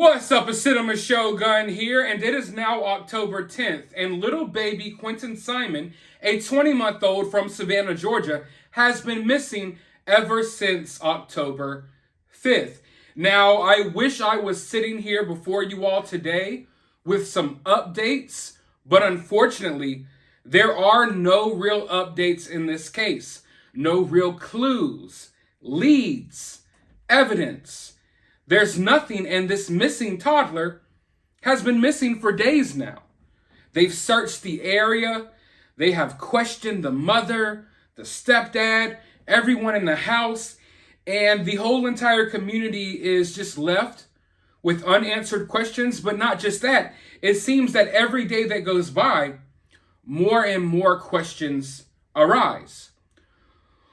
What's up, a Cinema Shogun here, and it is now October 10th, and little baby Quinton Simon, a 20-month-old from Savannah, Georgia, has been missing ever since October 5th. Now, I wish I was sitting here before you all today with some updates, but unfortunately, there are no real updates in this case. No real clues, leads, evidence. There's nothing, and this missing toddler has been missing for days now. They've searched the area. They have questioned the mother, the stepdad, everyone in the house, and the whole entire community is just left with unanswered questions. But not just that, it seems that every day that goes by, more and more questions arise.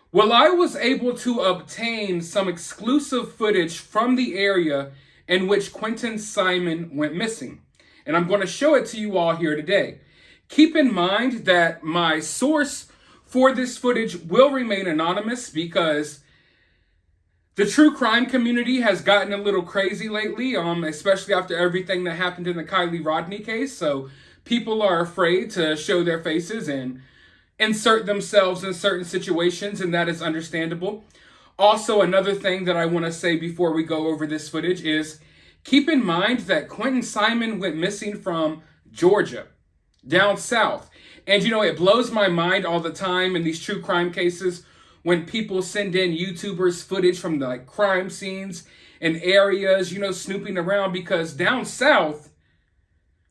Well, I was able to obtain some exclusive footage from the area in which Quinton Simon went missing. And I'm going to show it to you all here today. Keep in mind that my source for this footage will remain anonymous because the true crime community has gotten a little crazy lately, especially after everything that happened in the Kylie Rodney case. So people are afraid to show their faces and insert themselves in certain situations, and that is understandable. Also, another thing that I want to say before we go over this footage is keep in mind that Quinton Simon went missing from Georgia, down south. And it blows my mind all the time in these true crime cases when people send in YouTubers footage from the crime scenes and areas, snooping around, because down south,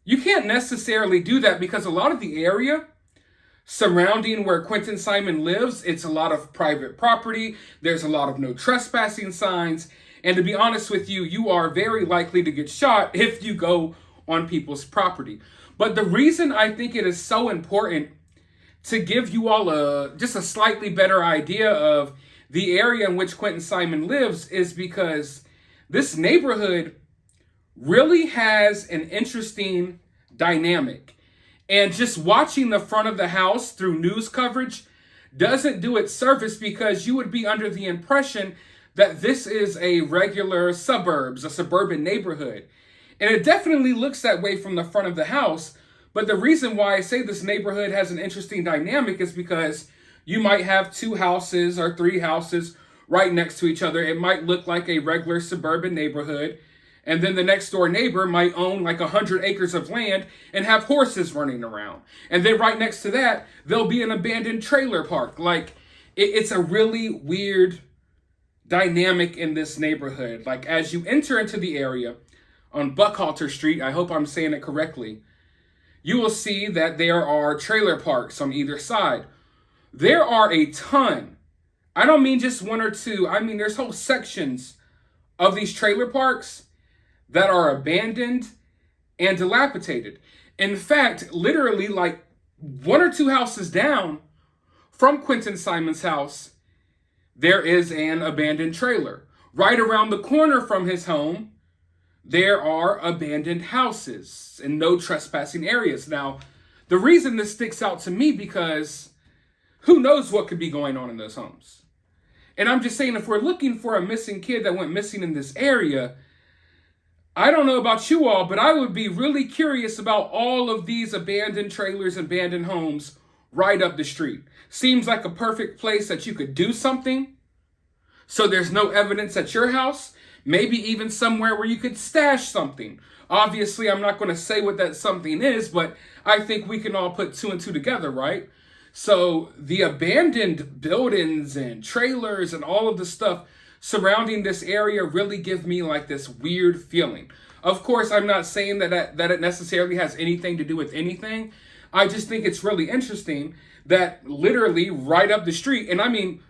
you can't necessarily do that because a lot of the area surrounding where Quinton Simon lives, it's a lot of private property. There's a lot of no trespassing signs. And to be honest with you, you are very likely to get shot if you go on people's property. But the reason I think it is so important to give you all just a slightly better idea of the area in which Quinton Simon lives is because this neighborhood really has an interesting dynamic. And just watching the front of the house through news coverage doesn't do it service because you would be under the impression that this is a regular suburbs, a suburban neighborhood. And it definitely looks that way from the front of the house. But the reason why I say this neighborhood has an interesting dynamic is because you might have two houses or three houses right next to each other. It might look like a regular suburban neighborhood. And then the next door neighbor might own like 100 acres of land and have horses running around. And then right next to that, there'll be an abandoned trailer park. It's a really weird dynamic in this neighborhood. Like, as you enter into the area on Buckhalter Street, I hope I'm saying it correctly, you will see that there are trailer parks on either side. There are a ton. I don't mean just one or two. I mean, there's whole sections of these trailer parks that are abandoned and dilapidated. In fact, literally like one or two houses down from Quinton Simon's house, there is an abandoned trailer. Right around the corner from his home, there are abandoned houses and no trespassing areas. Now, the reason this sticks out to me because who knows what could be going on in those homes. And I'm just saying, if we're looking for a missing kid that went missing in this area, I don't know about you all, but I would be really curious about all of these abandoned trailers, abandoned homes right up the street. Seems like a perfect place that you could do something. So there's no evidence at your house, maybe even somewhere where you could stash something. Obviously, I'm not going to say what that something is, but I think we can all put two and two together, right? So the abandoned buildings and trailers and all of the stuff surrounding this area really give me like this weird feeling. Of course, I'm not saying that it necessarily has anything to do with anything. I just think it's really interesting that literally right up the street, and I mean,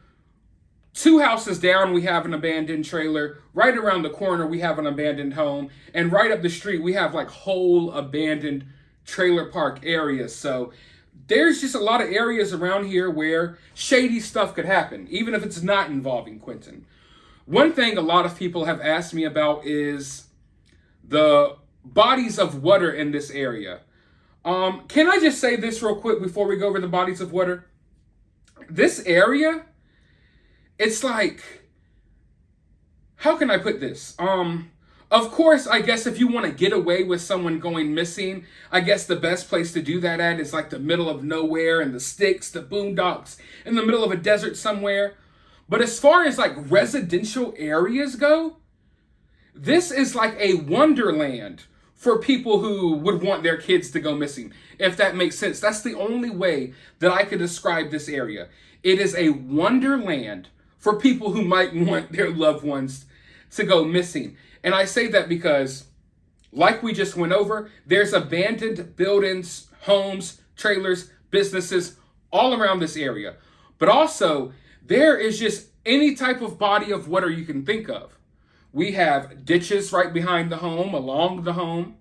two houses down, we have an abandoned trailer. Right around the corner, we have an abandoned home. And right up the street, we have like whole abandoned trailer park areas. So there's just a lot of areas around here where shady stuff could happen, even if it's not involving Quinton. One thing a lot of people have asked me about is the bodies of water in this area. Can I just say this real quick before we go over the bodies of water? This area, it's like, how can I put this? Of course, I guess if you want to get away with someone going missing, I guess the best place to do that at is like the middle of nowhere and the sticks, the boondocks, in the middle of a desert somewhere. But as far as like residential areas go, this is like a wonderland for people who would want their kids to go missing, if that makes sense. That's the only way that I could describe this area. It is a wonderland for people who might want their loved ones to go missing. And I say that because, like we just went over, there's abandoned buildings, homes, trailers, businesses all around this area. But also, there is just any type of body of water you can think of. We have ditches right behind the home, along the home.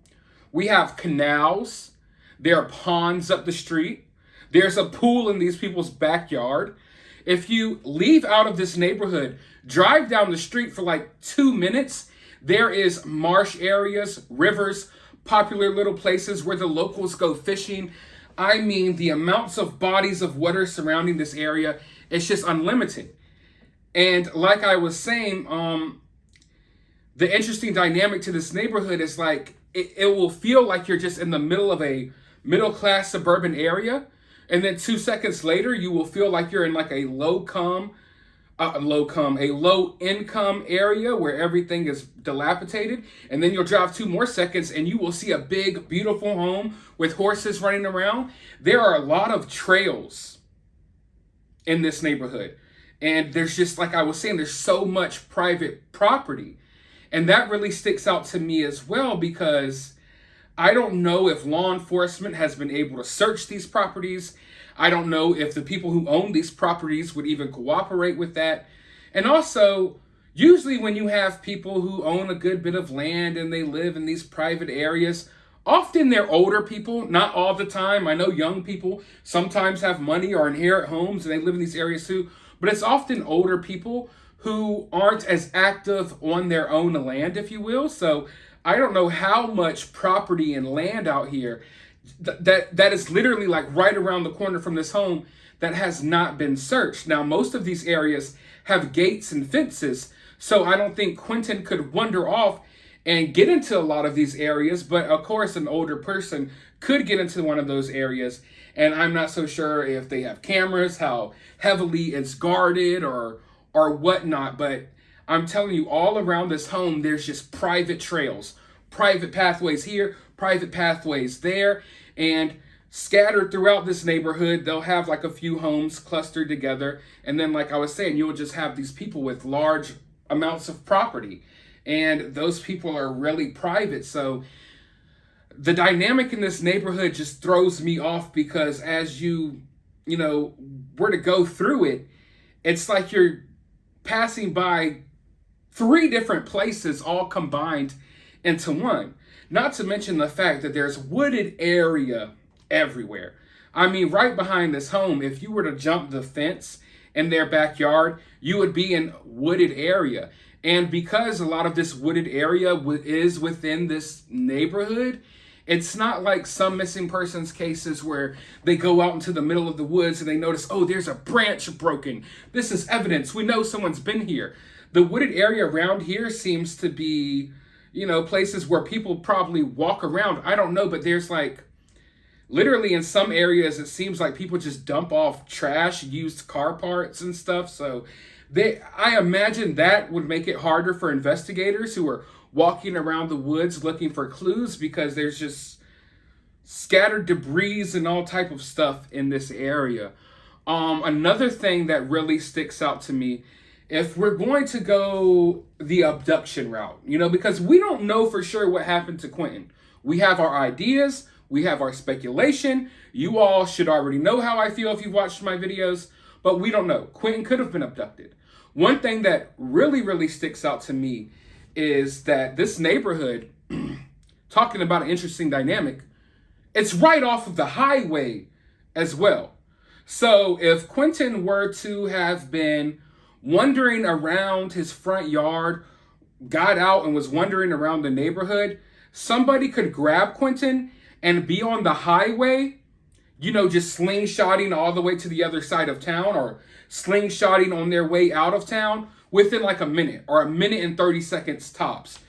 We have canals. There are ponds up the street. There's a pool in these people's backyard. If you leave out of this neighborhood, drive down the street for like 2 minutes, there is marsh areas, rivers, popular little places where the locals go fishing. I mean, the amounts of bodies of water surrounding this area, it's just unlimited. And like I was saying, the interesting dynamic to this neighborhood is like it will feel like you're just in the middle of a middle class suburban area, and then 2 seconds later you will feel like you're in like a low income area where everything is dilapidated, and then you'll drive 2 more seconds and you will see a big beautiful home with horses running around. There are a lot of trails in this neighborhood, and there's just, like I was saying, there's so much private property. And that really sticks out to me as well, because I don't know if law enforcement has been able to search these properties. I don't know if the people who own these properties would even cooperate with that. And also, usually when you have people who own a good bit of land and they live in these private areas, often they're older people, not all the time. I know young people sometimes have money or inherit homes and they live in these areas too, but it's often older people who aren't as active on their own land, if you will. So I don't know how much property and land out here that is literally like right around the corner from this home that has not been searched. Now, most of these areas have gates and fences, so I don't think Quinton could wander off and get into a lot of these areas. But of course, an older person could get into one of those areas, and I'm not so sure if they have cameras, how heavily it's guarded or whatnot. But I'm telling you, all around this home, there's just private trails, private pathways here, private pathways there, and scattered throughout this neighborhood, they'll have like a few homes clustered together. And then, like I was saying, you'll just have these people with large amounts of property, and those people are really private. So the dynamic in this neighborhood just throws me off, because as you were to go through it, it's like you're passing by 3 different places all combined into one. Not to mention the fact that there's wooded area everywhere. I mean, right behind this home, if you were to jump the fence in their backyard, you would be in wooded area. And because a lot of this wooded area is within this neighborhood, it's not like some missing persons cases where they go out into the middle of the woods and they notice, oh, there's a branch broken. This is evidence. We know someone's been here. The wooded area around here seems to be, places where people probably walk around. I don't know, but there's like, literally in some areas, it seems like people just dump off trash, used car parts and stuff. So I imagine that would make it harder for investigators who are walking around the woods looking for clues, because there's just scattered debris and all type of stuff in this area. Another thing that really sticks out to me, if we're going to go the abduction route, because we don't know for sure what happened to Quinton. We have our ideas, we have our speculation. You all should already know how I feel if you've watched my videos, but we don't know. Quinton could have been abducted. One thing that really, really sticks out to me is that this neighborhood, talking about an interesting dynamic, it's right off of the highway as well. So if Quinton were to have been wandering around his front yard, got out and was wandering around the neighborhood, somebody could grab Quinton and be on the highway, just slingshotting all the way to the other side of town, or slingshotting on their way out of town within like a minute or a minute and 30 seconds tops.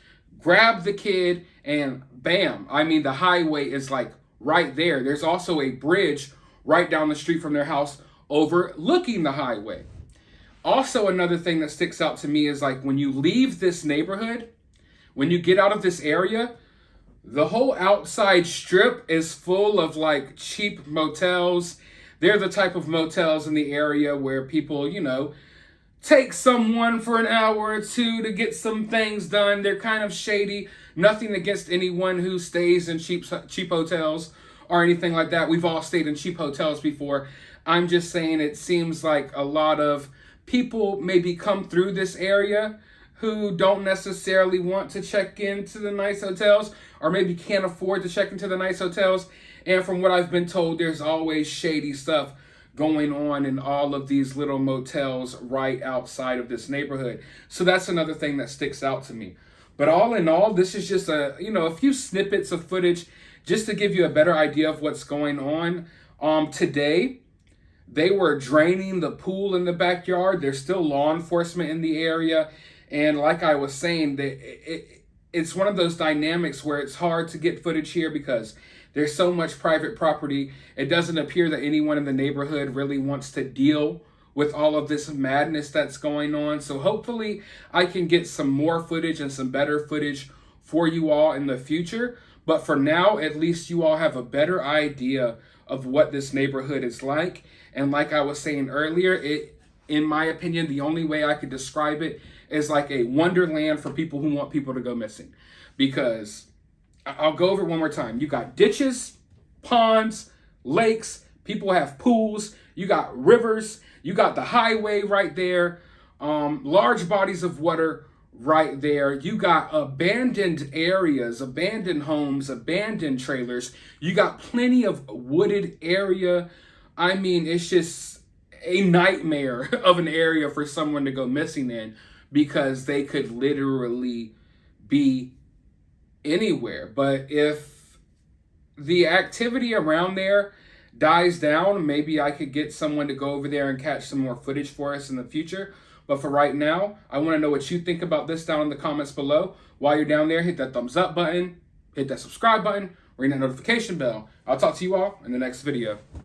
grab the kid, and bam. I mean, the highway is like right there. There's also a bridge right down the street from their house overlooking the highway. Also, another thing that sticks out to me is like when you leave this neighborhood, when you get out of this area, the whole outside strip is full of like cheap motels. They're the type of motels in the area where people, take someone for an hour or two to get some things done. They're kind of shady. Nothing against anyone who stays in cheap hotels or anything like that. We've all stayed in cheap hotels before. I'm just saying it seems like a lot of people maybe come through this area who don't necessarily want to check into the nice hotels or maybe can't afford to check into the nice hotels. And from what I've been told, there's always shady stuff going on in all of these little motels right outside of this neighborhood. So that's another thing that sticks out to me. But all in all, this is just a few snippets of footage just to give you a better idea of what's going on. Today, they were draining the pool in the backyard. There's still law enforcement in the area. And like I was saying, it's one of those dynamics where it's hard to get footage here because there's so much private property. It doesn't appear that anyone in the neighborhood really wants to deal with all of this madness that's going on. So hopefully I can get some more footage and some better footage for you all in the future. But for now, at least you all have a better idea of what this neighborhood is like. And like I was saying earlier, in my opinion, the only way I could describe it is like a wonderland for people who want people to go missing. Because I'll go over it one more time. You got ditches, ponds, lakes, people have pools, you got rivers, you got the highway right there, large bodies of water right there. You got abandoned areas, abandoned homes, abandoned trailers. You got plenty of wooded area. I mean, it's just a nightmare of an area for someone to go missing in because they could literally be anywhere. But if the activity around there dies down, maybe I could get someone to go over there and catch some more footage for us in the future. But for right now, I want to know what you think about this down in the comments below. While you're down there, hit that thumbs up button, hit that subscribe button, ring that notification bell. I'll talk to you all in the next video.